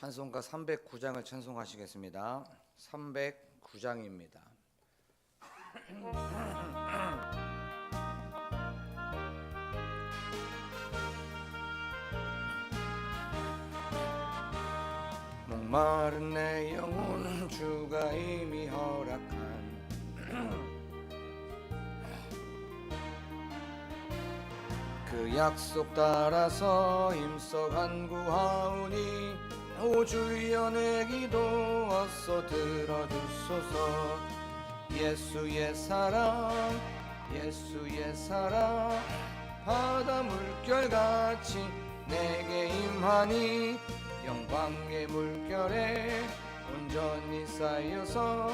찬송가 309장을 찬송하시겠습니다. 309장입니다. 목마른 내 영혼 주가 이미 허락한 그 약속 따라서 힘써 간구하오니 오 주여 내 기도 어서 들어주소서. 예수의 사랑 예수의 사랑 바다 물결같이 내게 임하니 영광의 물결에 온전히 쌓여서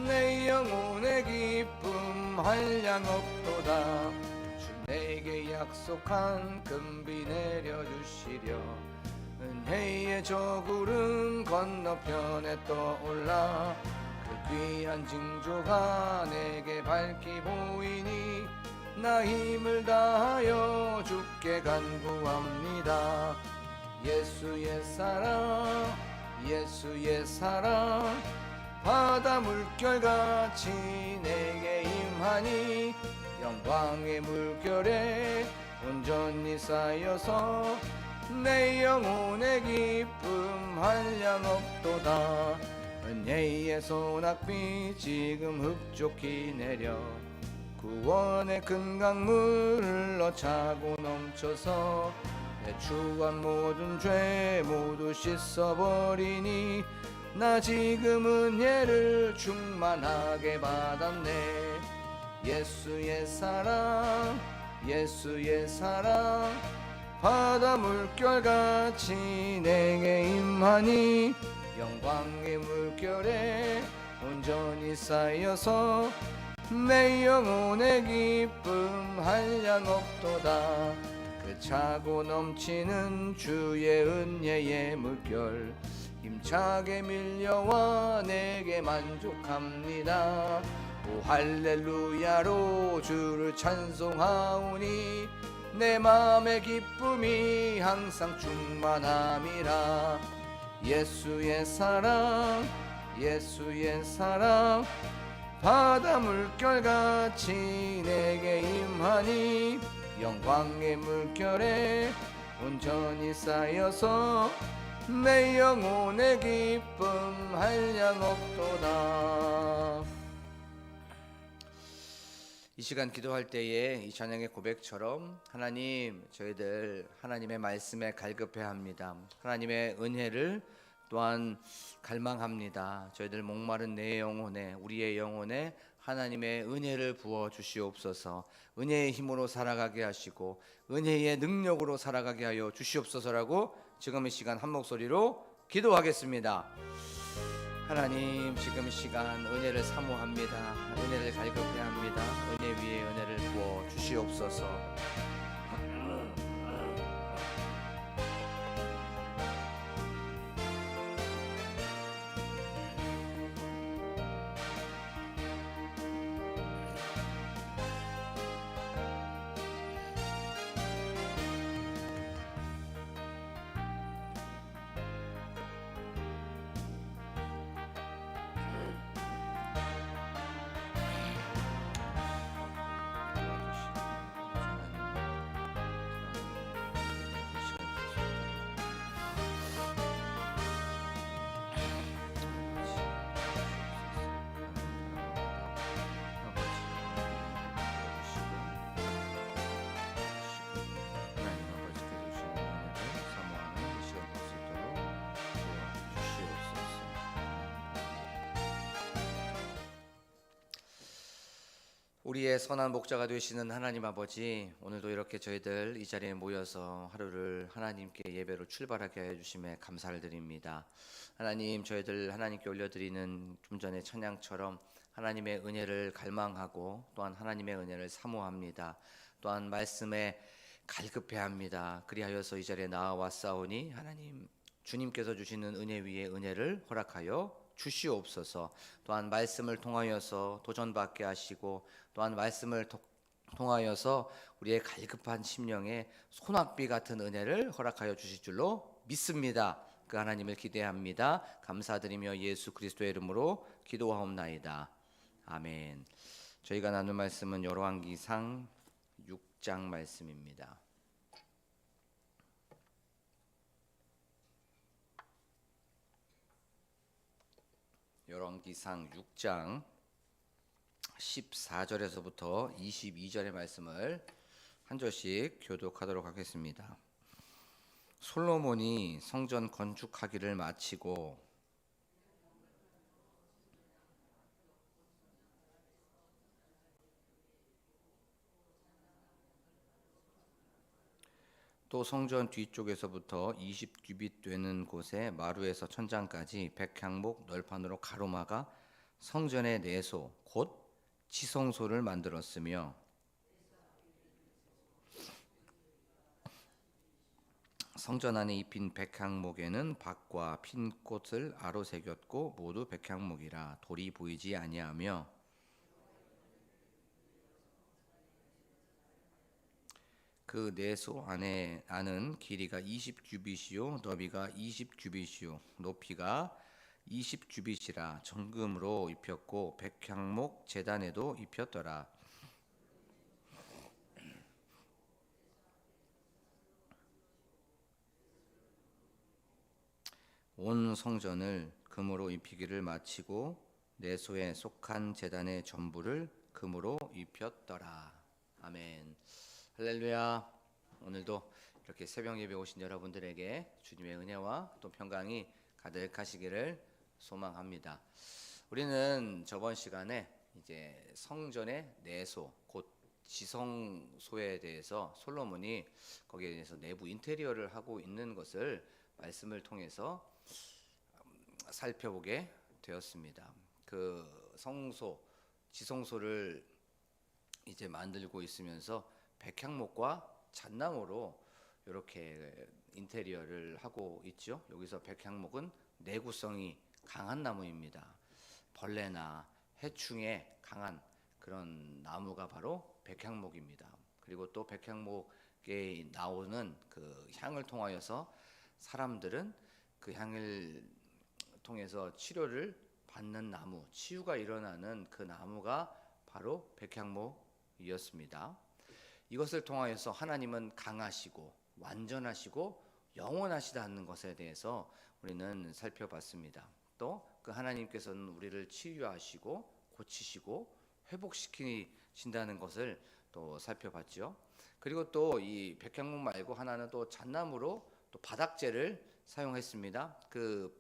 내 영혼의 기쁨 한량 없도다. 주 내게 약속한 금비 내려주시려 은혜의 저 구름 건너편에 떠올라 그 귀한 징조가 내게 밝히 보이니 나 힘을 다하여 주께 간구합니다. 예수의 사랑 예수의 사랑 바다 물결같이 내게 임하니 영광의 물결에 온전히 쌓여서 내 영혼의 기쁨 한량 없도다. 은혜의 소낙비 지금 흡족히 내려 구원의 큰 강물 흘러 차고 넘쳐서 내 추한 모든 죄 모두 씻어버리니 나 지금 은혜를 충만하게 받았네. 예수의 사랑 예수의 사랑 바다 물결같이 내게 임하니 영광의 물결에 온전히 쌓여서 내 영혼의 기쁨 한량 없도다. 그 차고 넘치는 주의 은혜의 물결 힘차게 밀려와 내게 만족합니다. 오 할렐루야로 주를 찬송하오니 내 맘의 기쁨이 항상 충만함이라. 예수의 사랑 예수의 사랑 바다 물결같이 내게 임하니 영광의 물결에 온전히 쌓여서 내 영혼의 기쁨 한량 없도다. 이 시간 기도할 때에 이 찬양의 고백처럼 하나님 저희들 하나님의 말씀에 갈급해합니다. 하나님의 은혜를 또한 갈망합니다. 저희들 목마른 내 영혼에 우리의 영혼에 하나님의 은혜를 부어 주시옵소서. 은혜의 힘으로 살아가게 하시고 은혜의 능력으로 살아가게 하여 주시옵소서라고 지금 이 시간 한 목소리로 기도하겠습니다. 하나님 지금 이 시간 은혜를 사모합니다. 은혜를 갈급해합니다. 은혜 위에 은혜를 부어 주시옵소서. 우리의 선한 목자가 되시는 하나님 아버지, 오늘도 이렇게 저희들 이 자리에 모여서 하루를 하나님께 예배로 출발하게 하여 주심에 감사를 드립니다. 하나님 저희들 하나님께 올려드리는 좀 전에 찬양처럼 하나님의 은혜를 갈망하고 또한 하나님의 은혜를 사모합니다. 또한 말씀에 갈급해합니다. 그리하여서 이 자리에 나와왔사오니 하나님 주님께서 주시는 은혜 위에 은혜를 허락하여 주시옵소서. 또한 말씀을 통하여서 도전받게 하시고 또한 말씀을 통하여서 우리의 갈급한 심령에 소낙비 같은 은혜를 허락하여 주실 줄로 믿습니다. 그 하나님을 기대합니다. 감사드리며 예수 그리스도의 이름으로 기도하옵나이다. 아멘. 저희가 나눌 말씀은 열왕기상 6장 말씀입니다. 열왕기상 6장 14절에서부터 22절의 말씀을 한 절씩 교독하도록 하겠습니다. 솔로몬이 성전 건축하기를 마치고 또 성전 뒤쪽에서부터 20규빗 되는 곳에 마루에서 천장까지 백향목 널판으로 가로막아 성전의 내소 곧 지성소를 만들었으며 성전 안에 입힌 백향목에는 박과 핀 꽃을 아로 새겼고 모두 백향목이라 돌이 보이지 아니하며 그 내소 안은 길이가 20규빗이요 너비가 20규빗이요 높이가 20규빗이라 정금으로 입혔고 백향목 제단에도 입혔더라. 온 성전을 금으로 입히기를 마치고 내소에 속한 제단의 전부를 금으로 입혔더라. 아멘. 할렐루야. 오늘도 이렇게 새벽 예배 오신 여러분들에게 주님의 은혜와 또 평강이 가득하시기를 소망합니다. 우리는 저번 시간에 이제 성전의 내소 곧 지성소에 대해서 솔로몬이 거기에 대해서 내부 인테리어를 하고 있는 것을 말씀을 통해서 살펴보게 되었습니다. 그 성소, 지성소를 이제 만들고 있으면서 백향목과 잣나무로 이렇게 인테리어를 하고 있죠. 여기서 백향목은 내구성이 강한 나무입니다. 벌레나 해충에 강한 그런 나무가 바로 백향목입니다. 그리고 또 백향목에 나오는 그 향을 통하여서 사람들은 그 향을 통해서 치료를 받는 나무, 치유가 일어나는 그 나무가 바로 백향목이었습니다. 이것을 통하여서 하나님은 강하시고 완전하시고 영원하시다는 것에 대해서 우리는 살펴봤습니다. 또 그 하나님께서는 우리를 치유하시고 고치시고 회복시키신다는 것을 또 살펴봤죠. 그리고 또 이 백향목 말고 하나는 또 잣나무로 또 바닥재를 사용했습니다. 그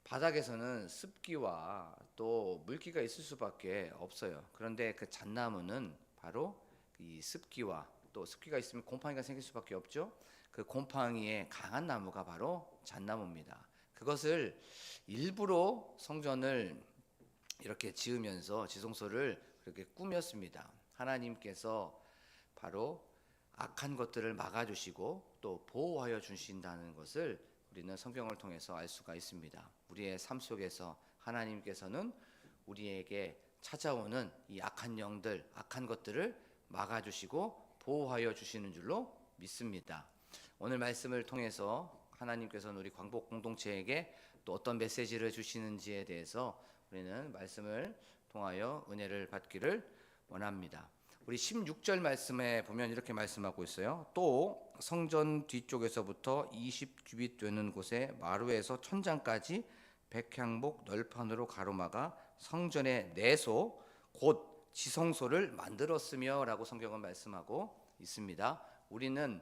바닥에서는 습기와 또 물기가 있을 수밖에 없어요. 그런데 그 잣나무는 바로 이 습기와 또 습기가 있으면 곰팡이가 생길 수밖에 없죠. 그 곰팡이에 강한 나무가 바로 잣나무입니다. 그것을 일부러 성전을 이렇게 지으면서 지성소를 그렇게 꾸몄습니다. 하나님께서 바로 악한 것들을 막아주시고 또 보호하여 주신다는 것을 우리는 성경을 통해서 알 수가 있습니다. 우리의 삶 속에서 하나님께서는 우리에게 찾아오는 이 악한 영들, 악한 것들을 막아주시고 보호하여 주시는 줄로 믿습니다. 오늘 말씀을 통해서 하나님께서는 우리 광복 공동체에게 또 어떤 메시지를 주시는지에 대해서 우리는 말씀을 통하여 은혜를 받기를 원합니다. 우리 16절 말씀에 보면 이렇게 말씀하고 있어요. 또 성전 뒤쪽에서부터 20규빗 되는 곳에 마루에서 천장까지 백향목 널판으로 가로막아 성전의 내소 곧 지성소를 만들었으며 라고 성경은 말씀하고 있습니다. 우리는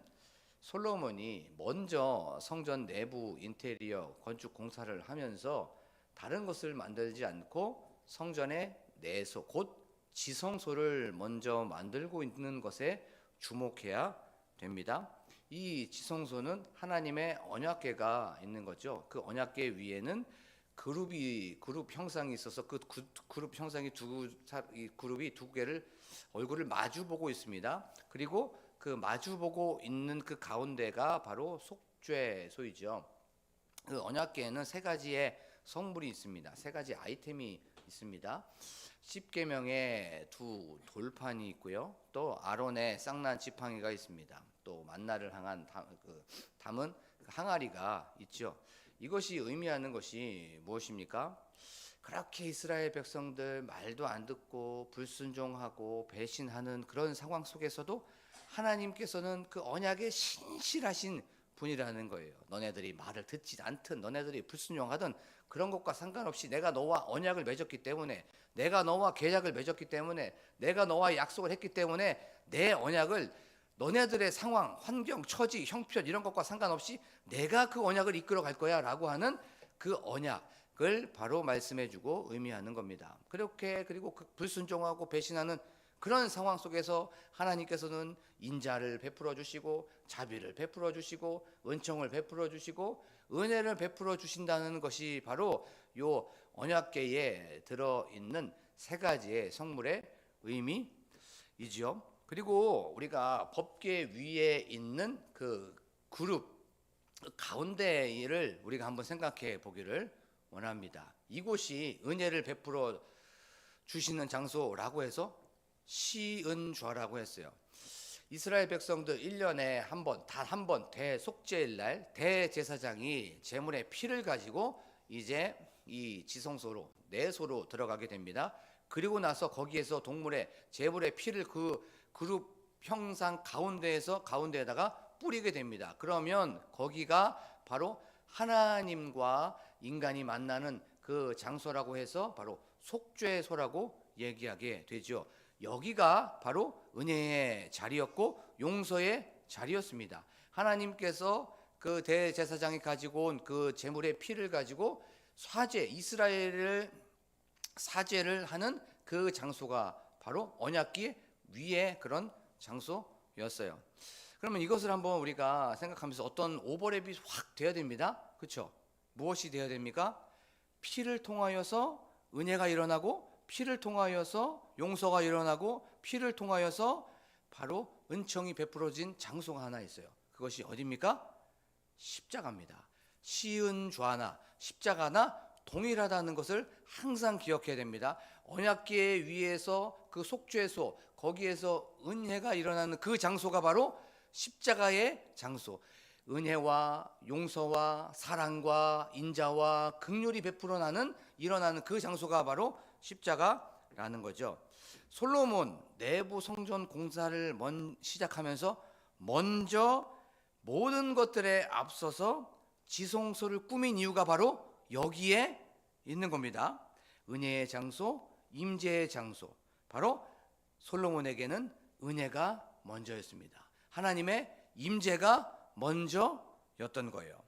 솔로몬이 먼저 성전 내부 인테리어 건축 공사를 하면서 다른 것을 만들지 않고 성전의 내소 곧 지성소를 먼저 만들고 있는 것에 주목해야 됩니다. 이 지성소는 하나님의 언약궤가 있는 거죠. 그 언약궤 위에는 그룹 형상이 있어서 그 그룹 형상이 이 그룹이 두 개를 얼굴을 마주 보고 있습니다. 그리고 그 마주 보고 있는 그 가운데가 바로 속죄소이죠. 그 언약궤에는 세 가지의 성물이 있습니다. 세 가지 아이템이 있습니다. 십계명의 두 돌판이 있고요. 또 아론의 쌍난 지팡이가 있습니다. 또 만나를 향한 담은 항아리가 있죠. 이것이 의미하는 것이 무엇입니까? 그렇게 이스라엘 백성들 말도 안 듣고 불순종하고 배신하는 그런 상황 속에서도 하나님께서는 그 언약에 신실하신 분이라는 거예요. 너네들이 말을 듣지 않든 너네들이 불순종하든 그런 것과 상관없이 내가 너와 언약을 맺었기 때문에, 내가 너와 계약을 맺었기 때문에, 내가 너와 약속을 했기 때문에 내 언약을 너네들의 상황, 환경, 처지, 형편 이런 것과 상관없이 내가 그 언약을 이끌어 갈 거야 라고 하는 그 언약을 바로 말씀해주고 의미하는 겁니다. 그리고 그 불순종하고 배신하는 그런 상황 속에서 하나님께서는 인자를 베풀어 주시고 자비를 베풀어 주시고 은총을 베풀어 주시고 은혜를 베풀어 주신다는 것이 바로 요 언약궤에 들어있는 세 가지의 성물의 의미이지요. 그리고 우리가 법궤 위에 있는 그 그룹 가운데를 우리가 한번 생각해 보기를 원합니다. 이곳이 은혜를 베풀어 주시는 장소라고 해서 시은좌라고 했어요. 이스라엘 백성들 1년에 한 번, 단 한 번 대속죄일 날 대제사장이 제물의 피를 가지고 이제 이 지성소로 내소로 들어가게 됩니다. 그리고 나서 거기에서 동물의 제물의 피를 그 그룹 형상 가운데에다가 뿌리게 됩니다. 그러면 거기가 바로 하나님과 인간이 만나는 그 장소라고 해서 바로 속죄소라고 얘기하게 되죠. 여기가 바로 은혜의 자리였고 용서의 자리였습니다. 하나님께서 그 대제사장이 가지고 온 그 제물의 피를 가지고 이스라엘을 사죄를 하는 그 장소가 바로 언약궤 위에 그런 장소였어요. 그러면 이것을 한번 우리가 생각하면서 어떤 오버랩이 확 돼야 됩니다. 그렇죠? 무엇이 돼야 됩니까? 피를 통하여서 은혜가 일어나고 피를 통하여서 용서가 일어나고 피를 통하여서 바로 은총이 베풀어진 장소가 하나 있어요. 그것이 어디입니까? 십자가입니다. 시은좌나 십자가나 동일하다는 것을 항상 기억해야 됩니다. 언약궤 위에서 그 속죄소 거기에서 은혜가 일어나는 그 장소가 바로 십자가의 장소. 은혜와 용서와 사랑과 인자와 긍휼이 일어나는 그 장소가 바로 십자가라는 거죠. 솔로몬 내부 성전 공사를 시작하면서 먼저 모든 것들에 앞서서 지성소를 꾸민 이유가 바로 여기에 있는 겁니다. 은혜의 장소, 임재의 장소. 바로 솔로몬에게는 은혜가 먼저였습니다. 하나님의 임재가 먼저였던 거예요.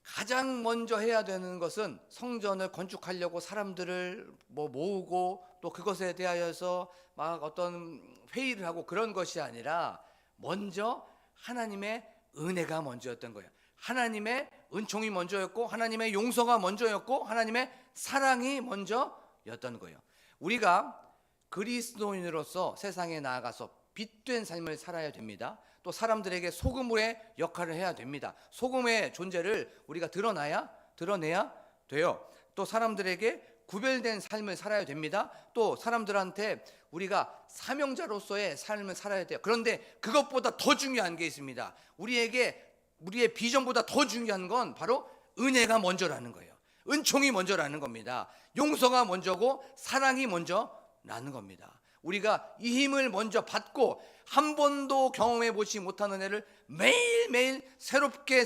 가장 먼저 해야 되는 것은 성전을 건축하려고 사람들을 모으고 또 그것에 대하여서 막 어떤 회의를 하고 그런 것이 아니라 먼저 하나님의 은혜가 먼저였던 거예요. 하나님의 은총이 먼저였고 하나님의 용서가 먼저였고 하나님의 사랑이 먼저였던 거예요. 우리가 그리스도인으로서 세상에 나아가서 빛된 삶을 살아야 됩니다. 또 사람들에게 소금의 역할을 해야 됩니다. 소금의 존재를 우리가 드러내야 돼요. 또 사람들에게 구별된 삶을 살아야 됩니다. 또 사람들한테 우리가 사명자로서의 삶을 살아야 돼요. 그런데 그것보다 더 중요한 게 있습니다. 우리의 비전보다 더 중요한 건 바로 은혜가 먼저라는 거예요. 은총이 먼저라는 겁니다. 용서가 먼저고 사랑이 먼저라는 겁니다. 우리가 이 힘을 먼저 받고 한 번도 경험해 보지 못한 은혜를 매일매일 새롭게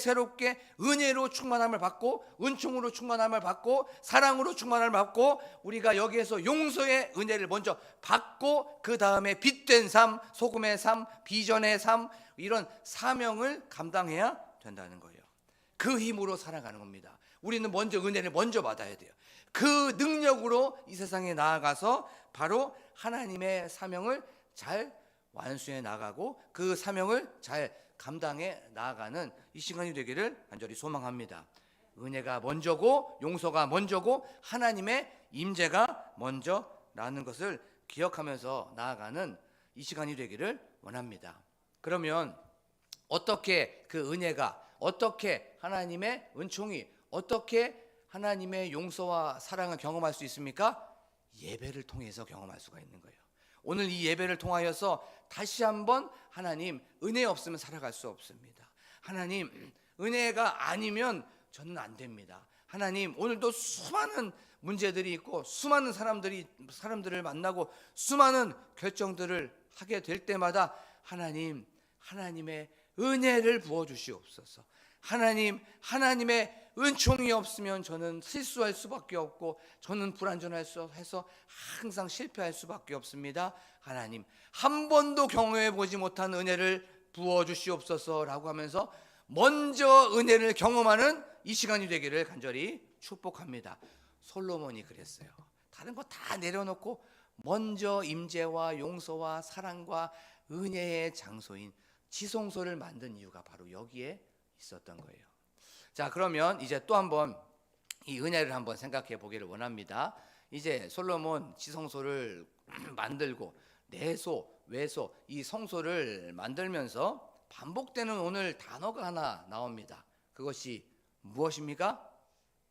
은혜로 충만함을 받고 은총으로 충만함을 받고 사랑으로 충만함을 받고 우리가 여기에서 용서의 은혜를 먼저 받고 그 다음에 빛된 삶, 소금의 삶, 비전의 삶 이런 사명을 감당해야 된다는 거예요. 그 힘으로 살아가는 겁니다. 우리는 먼저 은혜를 먼저 받아야 돼요. 그 능력으로 이 세상에 나아가서 바로 하나님의 사명을 잘 완수해 나가고 그 사명을 잘 감당해 나아가는 이 시간이 되기를 간절히 소망합니다. 은혜가 먼저고 용서가 먼저고 하나님의 임재가 먼저라는 것을 기억하면서 나아가는 이 시간이 되기를 원합니다. 그러면 어떻게 그 은혜가 어떻게 하나님의 은총이 어떻게 하나님의 용서와 사랑을 경험할 수 있습니까? 예배를 통해서 경험할 수가 있는 거예요. 오늘 이 예배를 통하여서 다시 한번 하나님 은혜 없으면 살아갈 수 없습니다. 하나님 은혜가 아니면 저는 안 됩니다. 하나님, 오늘도 수많은 문제들이 있고 수많은 사람들을 만나고 수많은 결정들을 하게 될 때마다 하나님, 하나님의 은혜를 부어 주시옵소서. 하나님의 은총이 없으면 저는 실수할 수밖에 없고 저는 불완전해서 항상 실패할 수밖에 없습니다. 하나님, 한 번도 경험해 보지 못한 은혜를 부어 주시옵소서라고 하면서 먼저 은혜를 경험하는 이 시간이 되기를 간절히 축복합니다. 솔로몬이 그랬어요. 다른 거 다 내려놓고 먼저 임재와 용서와 사랑과 은혜의 장소인 지성소를 만든 이유가 바로 여기에 있었던 거예요. 자, 그러면 이제 또 한번 이 은혜를 한번 생각해 보기를 원합니다. 이제 솔로몬 지성소를 만들고 내소, 외소 이 성소를 만들면서 반복되는 오늘 단어가 하나 나옵니다. 그것이 무엇입니까?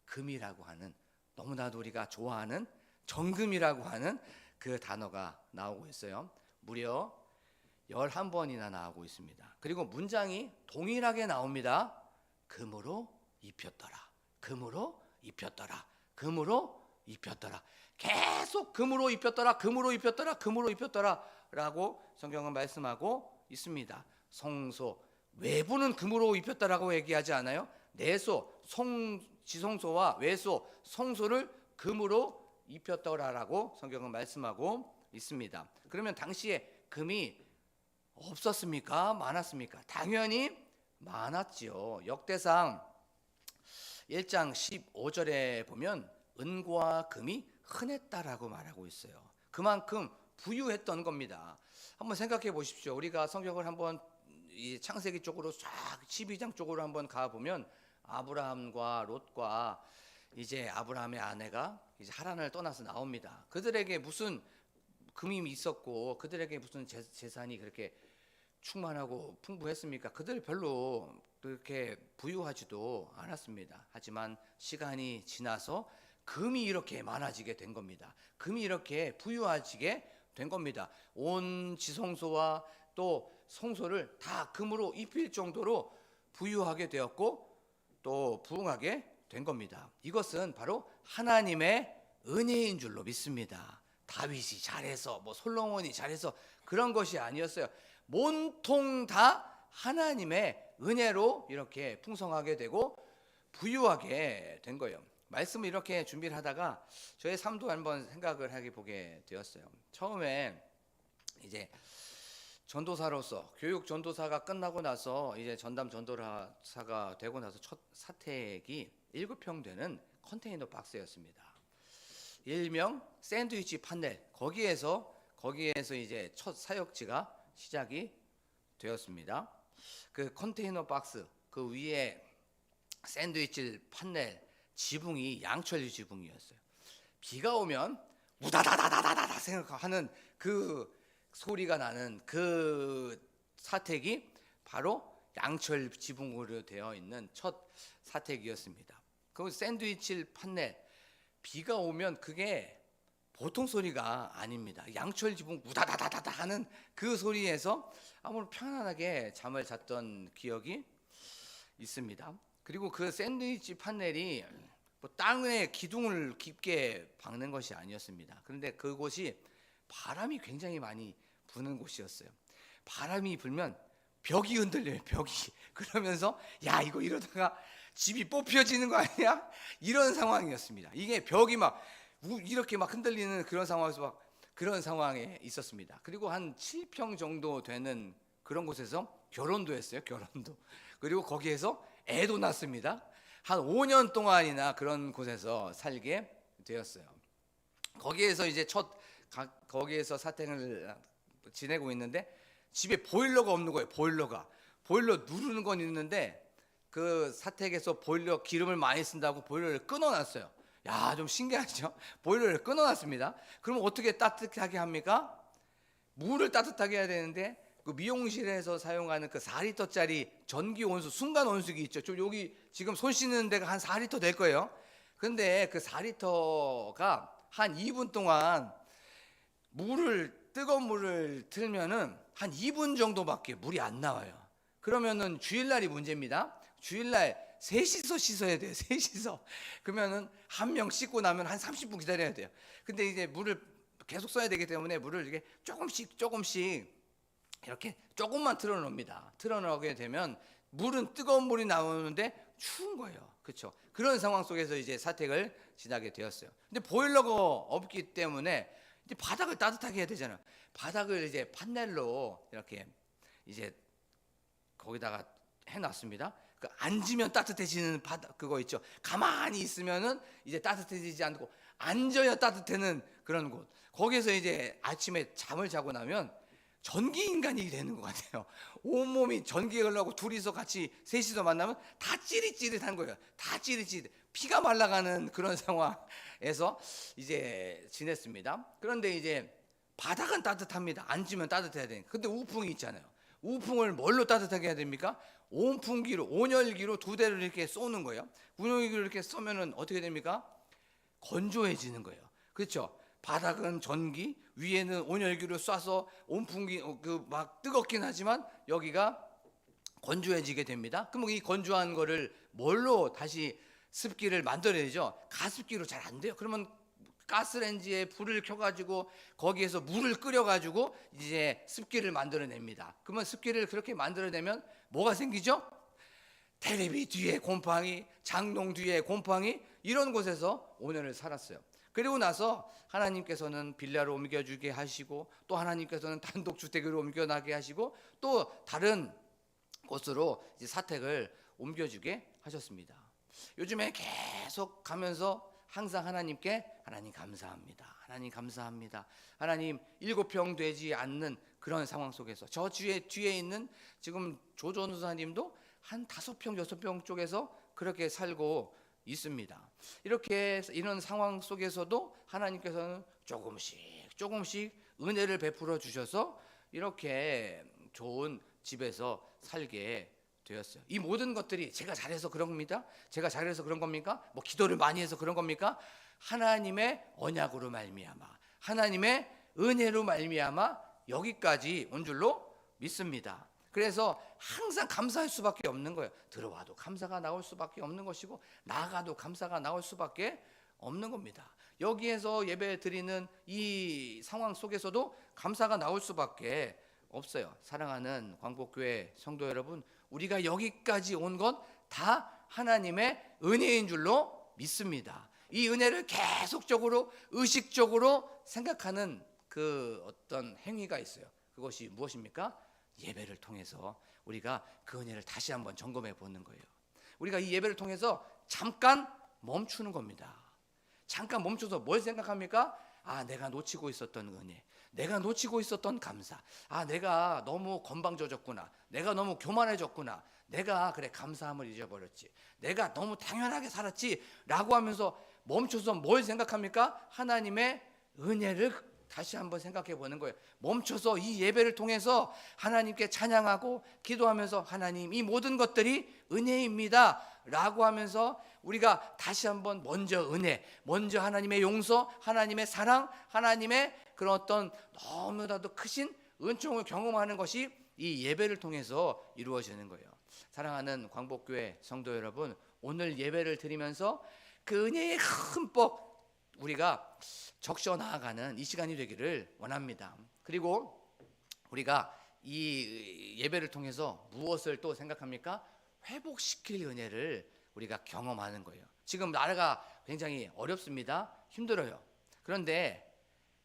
금이라고 하는, 너무나도 우리가 좋아하는 정금이라고 하는 그 단어가 나오고 있어요. 무려 11번이나 나오고 있습니다. 그리고 문장이 동일하게 나옵니다. 금으로 입혔더라. 금으로 입혔더라. 금으로 입혔더라. 계속 금으로 입혔더라. 금으로 입혔더라. 금으로 입혔더라 라고 성경은 말씀하고 있습니다. 성소, 외부는 금으로 입혔다라고 얘기하지 않아요? 내소, 지성소와 외소, 성소를 금으로 입혔더라라고 성경은 말씀하고 있습니다. 그러면 당시에 금이 없었습니까? 많았습니까? 당연히 많았지요. 역대상 1장 15절에 보면 은과 금이 흔했다라고 말하고 있어요. 그만큼 부유했던 겁니다. 한번 생각해 보십시오. 우리가 성경을 한번 이 창세기 쪽으로 쫙 12장 쪽으로 한번 가 보면 아브라함과 롯과 이제 아브라함의 아내가 이제 하란을 떠나서 나옵니다. 그들에게 무슨 금이 있었고 그들에게 무슨 재산이 그렇게 충만하고 풍부했습니까? 그들 별로 그렇게 부유하지도 않았습니다. 하지만 시간이 지나서 금이 이렇게 많아지게 된 겁니다. 금이 이렇게 부유해지게 된 겁니다. 온 지성소와 또 성소를 다 금으로 입힐 정도로 부유하게 되었고 또 부흥하게 된 겁니다. 이것은 바로 하나님의 은혜인 줄로 믿습니다. 다윗이 잘해서 뭐 솔로몬이 잘해서 그런 것이 아니었어요. 온통 다 하나님의 은혜로 이렇게 풍성하게 되고 부유하게 된 거예요. 말씀을 이렇게 준비를 하다가 저의 삶도 한번 생각을 하게 보게 되었어요. 처음에 이제 전도사로서 교육 전도사가 끝나고 나서 이제 전담 전도사가 되고 나서 첫 사택이 7평 되는 컨테이너 박스였습니다. 일명 샌드위치 판넬, 거기에서 이제 첫 사역지가 시작이 되었습니다. 그 컨테이너 박스 그 위에 샌드위치 판넬 지붕이 양철 지붕이었어요. 비가 오면 우다다다다다다 생각하는 그 소리가 나는 그 사택이 바로 양철 지붕으로 되어 있는 첫 사택이었습니다. 그 샌드위치 판넬 비가 오면 그게 보통 소리가 아닙니다. 양철 지붕 우다다다다다 하는 그 소리에서 아무런 편안하게 잠을 잤던 기억이 있습니다. 그리고 그 샌드위치 판넬이 뭐 땅에 기둥을 깊게 박는 것이 아니었습니다. 그런데 그곳이 바람이 굉장히 많이 부는 곳이었어요. 바람이 불면 벽이 흔들려요. 벽이. 그러면서 야 이거 이러다가 집이 뽑혀지는 거 아니야? 이런 상황이었습니다. 이게 벽이 막 이렇게 막 흔들리는 그런 상황에서 막 그런 상황에 있었습니다. 그리고 한 7평 정도 되는 그런 곳에서 결혼도 했어요. 결혼도. 그리고 거기에서 애도 낳습니다. 한 5년 동안이나 그런 곳에서 살게 되었어요. 거기에서 이제 거기에서 사택을 지내고 있는데 집에 보일러가 없는 거예요. 보일러 누르는 건 있는데 그 사택에서 보일러 기름을 많이 쓴다고 보일러를 끊어놨어요. 야, 좀 신기하죠? 보일러를 끊어놨습니다. 그러면 어떻게 따뜻하게 합니까? 물을 따뜻하게 해야 되는데 그 미용실에서 사용하는 그 4리터짜리 전기 온수 순간 온수기 있죠. 좀 여기 지금 손 씻는 데가 한 4리터 될 거예요. 근데 그 4리터가 한 2분 동안 뜨거운 물을 틀면은 한 2분 정도밖에 물이 안 나와요. 그러면은 주일날이 문제입니다. 주일날 셋이서 씻어야 돼요. 셋이서. 그러면은 한 명 씻고 나면 한 30분 기다려야 돼요. 근데 이제 물을 계속 써야 되기 때문에 물을 이렇게 조금씩 이렇게 조금만 틀어놓습니다. 틀어놓게 되면 물은 뜨거운 물이 나오는데 추운 거예요. 그렇죠? 그런 상황 속에서 이제 사택을 지나게 되었어요. 근데 보일러가 없기 때문에 이제 바닥을 따뜻하게 해야 되잖아요. 바닥을 이제 판넬로 이렇게 이제 거기다가 해놨습니다. 그 앉으면 따뜻해지는 바닥 그거 있죠. 가만히 있으면은 이제 따뜻해지지 않고 앉아야 따뜻해는 그런 곳. 거기서 이제 아침에 잠을 자고 나면 전기 인간이 되는 것 같아요. 온몸이 전기가 흘러가고 둘이서 같이 셋이서 만나면 다 찌릿찌릿한 거예요. 다 찌릿찌릿. 피가 말라가는 그런 상황에서 이제 지냈습니다. 그런데 이제 바닥은 따뜻합니다. 앉으면 따뜻해야 되니까. 근데 우풍이 있잖아요. 우풍을 뭘로 따뜻하게 해야 됩니까? 온풍기로, 온열기로 두 대를 이렇게 쏘는 거예요. 온열기로 이렇게 쏘면은 어떻게 됩니까? 건조해지는 거예요. 그렇죠? 바닥은 전기, 위에는 온열기로 쏴서 온풍기 그 막 뜨겁긴 하지만 여기가 건조해지게 됩니다. 그럼 이 건조한 거를 뭘로 다시 습기를 만들어내죠? 가습기로 잘 안 돼요. 그러면 가스레인지에 불을 켜가지고 거기에서 물을 끓여가지고 이제 습기를 만들어냅니다. 그러면 습기를 그렇게 만들어내면 뭐가 생기죠? 텔레비 뒤에 곰팡이, 장롱 뒤에 곰팡이, 이런 곳에서 5년을 살았어요. 그리고 나서 하나님께서는 빌라로 옮겨주게 하시고 또 하나님께서는 단독주택으로 옮겨나게 하시고 또 다른 곳으로 이제 사택을 옮겨주게 하셨습니다. 요즘에 계속 가면서 항상 하나님께 하나님 감사합니다. 하나님 감사합니다. 하나님 7평 되지 않는 그런 상황 속에서 저 뒤에 있는 지금 조전우사님도 한 5평, 6평 쪽에서 그렇게 살고 있습니다. 이렇게 이런 상황 속에서도 하나님께서는 조금씩 은혜를 베풀어 주셔서 이렇게 좋은 집에서 살게 되었어요. 이 모든 것들이 제가 잘해서 그런 겁니다. 제가 잘해서 그런 겁니까? 뭐 기도를 많이 해서 그런 겁니까? 하나님의 언약으로 말미암아, 하나님의 은혜로 말미암아 여기까지 온 줄로 믿습니다. 그래서 항상 감사할 수밖에 없는 거예요. 들어와도 감사가 나올 수밖에 없는 것이고 나가도 감사가 나올 수밖에 없는 겁니다. 여기에서 예배 드리는 이 상황 속에서도 감사가 나올 수밖에 없어요. 사랑하는 광복교회 성도 여러분, 우리가 여기까지 온 건 다 하나님의 은혜인 줄로 믿습니다. 이 은혜를 계속적으로 의식적으로 생각하는 그 어떤 행위가 있어요. 그것이 무엇입니까? 예배를 통해서 우리가 그 은혜를 다시 한번 점검해 보는 거예요. 우리가 이 예배를 통해서 잠깐 멈추는 겁니다. 잠깐 멈춰서 뭘 생각합니까? 아, 내가 놓치고 있었던 은혜, 내가 놓치고 있었던 감사, 아, 내가 너무 건방져졌구나, 내가 너무 교만해졌구나, 내가 그래 감사함을 잊어버렸지, 내가 너무 당연하게 살았지 라고 하면서 멈춰서 뭘 생각합니까? 하나님의 은혜를 다시 한번 생각해 보는 거예요. 멈춰서 이 예배를 통해서 하나님께 찬양하고 기도하면서 하나님, 이 모든 것들이 은혜입니다 라고 하면서 우리가 다시 한번 먼저 은혜, 먼저 하나님의 용서, 하나님의 사랑, 하나님의 그런 어떤 너무나도 크신 은총을 경험하는 것이 이 예배를 통해서 이루어지는 거예요. 사랑하는 광복교회 성도 여러분, 오늘 예배를 드리면서 그 은혜의 흠뻑 우리가 적셔 나아가는 이 시간이 되기를 원합니다. 그리고 우리가 이 예배를 통해서 무엇을 또 생각합니까? 회복시킬 은혜를 우리가 경험하는 거예요. 지금 나라가 굉장히 어렵습니다. 힘들어요. 그런데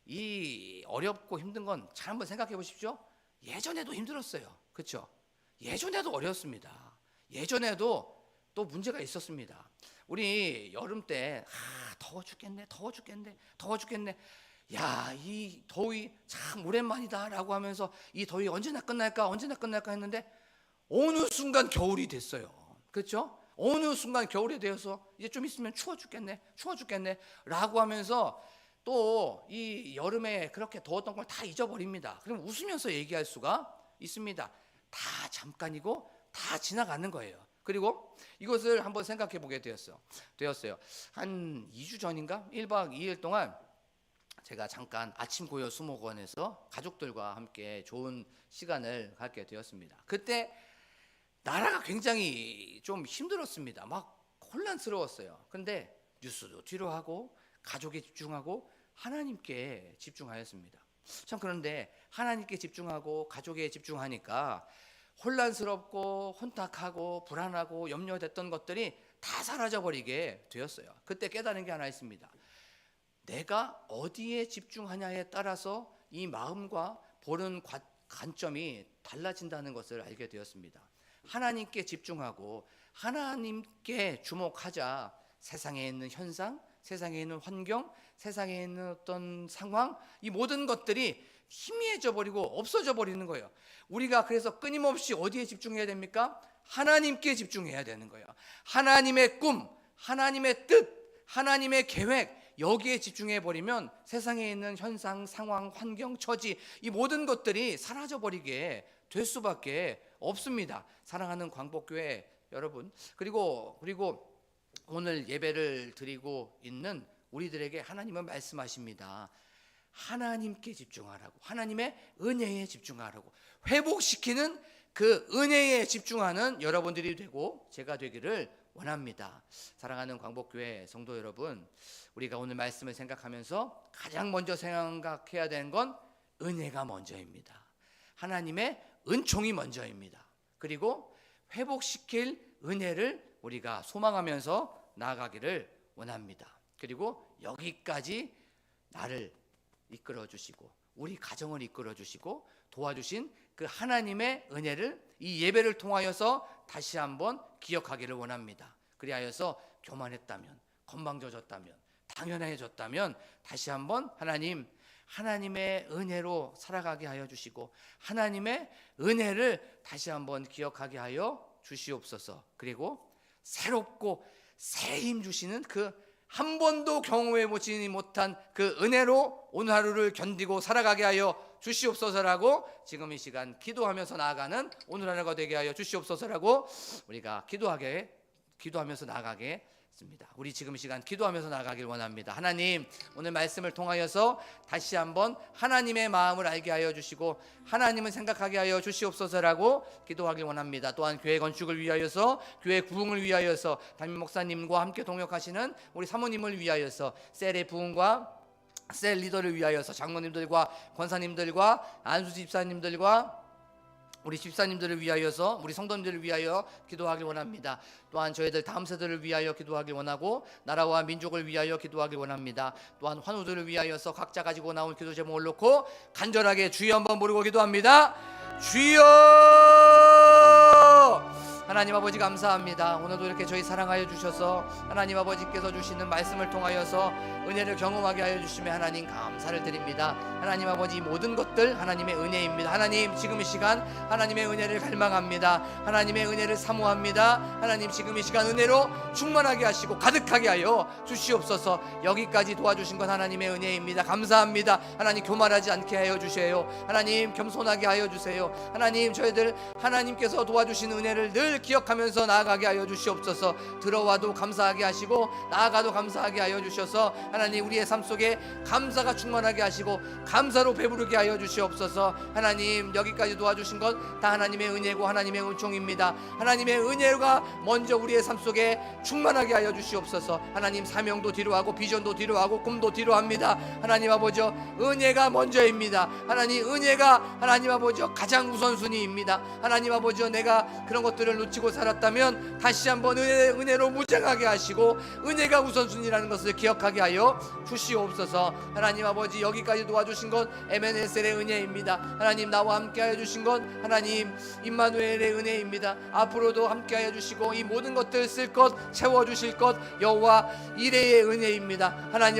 이 어렵고 힘든 건 잘 한번 생각해 보십시오. 예전에도 힘들었어요. 그렇죠? 예전에도 어려웠습니다. 예전에도 또 문제가 있었습니다. 우리 여름 때 더워 죽겠네, 더워 죽겠네, 더워 죽겠네. 야, 이 더위 참 오랜만이다 라고 하면서 이 더위 언제나 끝날까 했는데 어느 순간 겨울이 됐어요. 그렇죠? 어느 순간 겨울이 되어서 이제 좀 있으면 추워 죽겠네 라고 하면서 또 이 여름에 그렇게 더웠던 걸 다 잊어버립니다. 그럼 웃으면서 얘기할 수가 있습니다. 다 잠깐이고 다 지나가는 거예요. 그리고 이것을 한번 생각해 보게 되었어요. 한 2주 전인가 1박 2일 동안 제가 잠깐 아침 고요 수목원에서 가족들과 함께 좋은 시간을 갖게 되었습니다. 그때 나라가 굉장히 좀 힘들었습니다. 막 혼란스러웠어요. 그런데 뉴스도 뒤로 하고 가족에 집중하고 하나님께 집중하였습니다. 참, 그런데 하나님께 집중하고 가족에 집중하니까 혼란스럽고 혼탁하고 불안하고 염려됐던 것들이 다 사라져버리게 되었어요. 그때 깨달은 게 하나 있습니다. 내가 어디에 집중하냐에 따라서 이 마음과 보는 관점이 달라진다는 것을 알게 되었습니다. 하나님께 집중하고 하나님께 주목하자 세상에 있는 현상, 세상에 있는 환경, 세상에 있는 어떤 상황, 이 모든 것들이 희미해져 버리고 없어져 버리는 거예요. 우리가 그래서 끊임없이 어디에 집중해야 됩니까? 하나님께 집중해야 되는 거예요. 하나님의 꿈, 하나님의 뜻, 하나님의 계획, 여기에 집중해 버리면 세상에 있는 현상, 상황, 환경, 처지, 이 모든 것들이 사라져 버리게 될 수밖에 없습니다. 사랑하는 광복교회 여러분, 그리고 오늘 예배를 드리고 있는 우리들에게 하나님은 말씀하십니다. 하나님께 집중하라고, 하나님의 은혜에 집중하라고, 회복시키는 그 은혜에 집중하는 여러분들이 되고 제가 되기를 원합니다. 사랑하는 광복교회 성도 여러분, 우리가 오늘 말씀을 생각하면서 가장 먼저 생각해야 되는 건 은혜가 먼저입니다. 하나님의 은총이 먼저입니다. 그리고 회복시킬 은혜를 우리가 소망하면서 나아가기를 원합니다. 그리고 여기까지 나를 이끌어 주시고 우리 가정을 이끌어 주시고 도와주신 그 하나님의 은혜를 이 예배를 통하여서 다시 한번 기억하기를 원합니다. 그리하여서 교만했다면, 건방져졌다면, 당연해졌다면 다시 한번 하나님의 은혜로 살아가게 하여 주시고 하나님의 은혜를 다시 한번 기억하게 하여 주시옵소서. 그리고 새롭고 새 힘 주시는 그 한 번도 경험해 보지 못한 그 은혜로 오늘 하루를 견디고 살아가게 하여 주시옵소서라고 지금 이 시간 기도하면서 나아가는 오늘 하루가 되게 하여 주시옵소서라고 우리가 기도하면서 나아가게 습니다. 우리 지금 이 시간 기도하면서 나아가길 원합니다. 하나님, 오늘 말씀을 통하여서 다시 한번 하나님의 마음을 알게 하여 주시고 하나님을 생각하게 하여 주시옵소서라고 기도하길 원합니다. 또한 교회 건축을 위하여서, 교회 부흥을 위하여서, 담임 목사님과 함께 동역하시는 우리 사모님을 위하여서, 셀의 부흥과 셀 리더를 위하여서, 장로님들과 권사님들과 안수 집사님들과 우리 집사님들을 위하여서, 우리 성도님들을 위하여 기도하길 원합니다. 또한 저희들 다음 세대를 위하여 기도하길 원하고 나라와 민족을 위하여 기도하길 원합니다. 또한 환우들을 위하여서 각자 가지고 나온 기도 제목을 놓고 간절하게 주여 한번 부르고 기도합니다. 주여! 하나님 아버지 감사합니다. 오늘도 이렇게 저희 사랑하여 주셔서 하나님 아버지께서 주시는 말씀을 통하여서 은혜를 경험하게 하여 주시며 하나님 감사를 드립니다. 하나님 아버지 모든 것들 하나님의 은혜입니다. 하나님 지금 이 시간 하나님의 은혜를 갈망합니다. 하나님의 은혜를 사모합니다. 하나님 지금 이 시간 은혜로 충만하게 하시고 가득하게 하여 주시옵소서. 여기까지 도와주신 건 하나님의 은혜입니다. 감사합니다. 하나님 교만하지 않게 하여 주세요. 하나님 겸손하게 하여 주세요. 하나님 저희들 하나님께서 도와주신 은혜를 늘 기억하면서 나아가게 하여 주시옵소서. 들어와도 감사하게 하시고 나아가도 감사하게 하여 주셔서 하나님 우리의 삶 속에 감사가 충만하게 하시고 감사로 배부르게 하여 주시옵소서. 하나님 여기까지 도와주신 것 다 하나님의 은혜고 하나님의 은총입니다. 하나님의 은혜가 먼저 우리의 삶 속에 충만하게 하여 주시옵소서. 하나님 사명도 뒤로하고 비전도 뒤로하고 꿈도 뒤로합니다. 하나님 아버지 은혜가 먼저입니다. 하나님 은혜가 하나님 아버지 가장 우선순위입니다. 하나님 아버지 내가 그런 것들을 놓치고 살았다면 다시 한번 은혜로 무장하게 하시고 은혜가 우선순위라는 것을 기억하게 하여 주시옵소서. 하나님 아버지 여기까지 도와주신 것 MNSL의 은혜입니다. 하나님 나와 함께 하여 주신 것 하나님 임마누엘의 은혜입니다. 앞으로도 함께 하여 주시고 이 모든 것들 쓸 것 채워주실 것 여호와 이레의 은혜입니다. 하나님